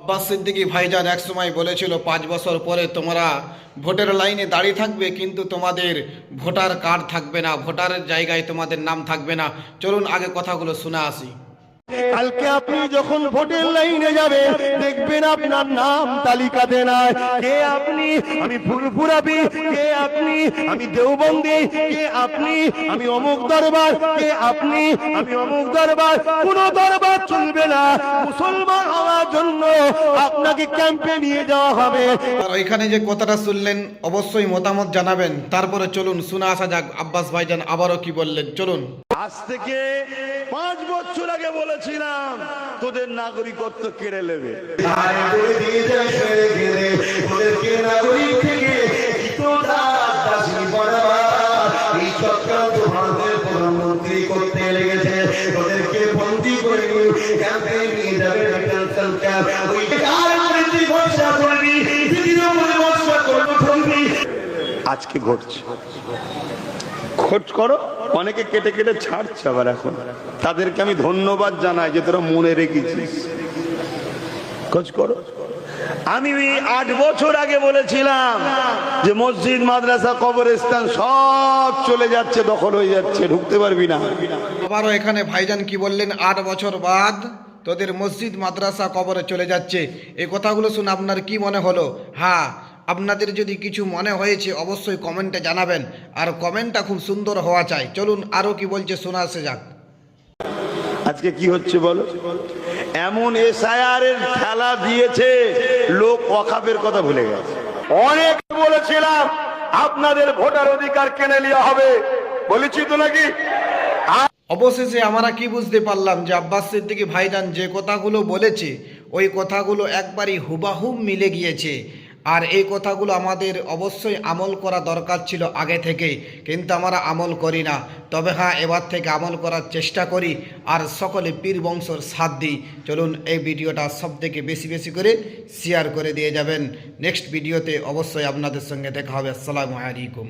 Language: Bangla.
আব্বাস সিদ্দিকী ভাইজান একসময় বলেছিল 5 বছর পরে তোমরা ভোটের লাইনে দাঁড়িয়ে থাকবে, কিন্তু তোমাদের ভোটার কার্ড থাকবে না, ভোটারের জায়গায় তোমাদের নাম থাকবে না। চলুন আগে কথাগুলো শুনে আসি। কালকে আপনি যখন ভোটের লাইনে যাবেন দেখবেন আপনার নাম তালিকাতে নাই। কে আপনি? আমি ফুরফুরাবি। কে আপনি? আমি দেওবন্দি। কে আপনি? আমি অমুক দরবার। কে আপনি? আমি অমুক দরবার। কোন দরবার চলবে না। মুসলমান হওয়ার জন্য আপনাকে ক্যাম্পে নিয়ে যাওয়া হবে। আর ওইখানে যে কথাটা শুনলেন অবশ্যই মতামত জানাবেন। তারপরে চলুন শুনে আসা যাক আব্বাস ভাইজান আবারও কি বললেন। চলুন। আজ থেকে 5 বছর আগে বলেছিলাম তোদের নাগরিকত্ব কেড়ে নেবে। প্রধানমন্ত্রী করতে লেগেছে, তোদেরকে বন্দী করে ক্যাম্পে নিয়ে যাবে। আজকে ঘটছে, খোঁজ করো। অনেকে কেটে কেটে ছাড়ছে আবার এখন। তাদেরকে আমি ধন্যবাদ জানাই যে তোরা মনে রেখেছিস। খোঁজ করো। আমি 8 বছর আগে বলেছিলাম যে মসজিদ, মাদ্রাসা, কবরস্থান সব চলে যাচ্ছে, দখল হয়ে যাচ্ছে, ঢুকতে পারবি না। আবারও এখানে ভাইজান কি বললেন, 8 বছর বাদ তোদের মসজিদ, মাদ্রাসা কবরে চলে যাচ্ছে। এই কথাগুলো শুনে আপনার কি মনে হলো? হ্যাঁ, আপনাদের যদি কিছু মনে হয়েছে অবশ্যই কমেন্টে জানাবেন, আর কমেন্টটা খুব সুন্দর হওয়া চাই। চলুন আরও কি বলছে শোনা আসে যাক। আজকে কি হচ্ছে বলো? এমন এসআইআর এর খেলা দিয়েছে, লোক ওয়াকাফের কথা ভুলে গেছে। অনেক বলেছিলাম আপনাদের ভোটার অধিকার কেড়ে নেওয়া হবে, বলেছি তো নাকি? অবশেষে আমরা কি বুঝতে পারলাম যে আব্বাস সিদ্দিকী ভাইজান যে কথাগুলো বলেছে ওই কথাগুলো একবারই হুবাহুব মিলে গিয়েছে। আর এই কথাগুলো আমাদের অবশ্যই আমল করা দরকার ছিল আগে থেকে, কিন্তু আমরা আমল করি না। তবে হ্যাঁ, এবার থেকে আমল করার চেষ্টা করি আর সকলে পীর বংশর সাথ দিই। চলুন এই ভিডিওটা সব থেকে বেশি বেশি করে শেয়ার করে দিয়ে যাবেন। নেক্সট ভিডিওতে অবশ্যই আপনাদের সঙ্গে দেখা হবে। আসসালামু আলাইকুম।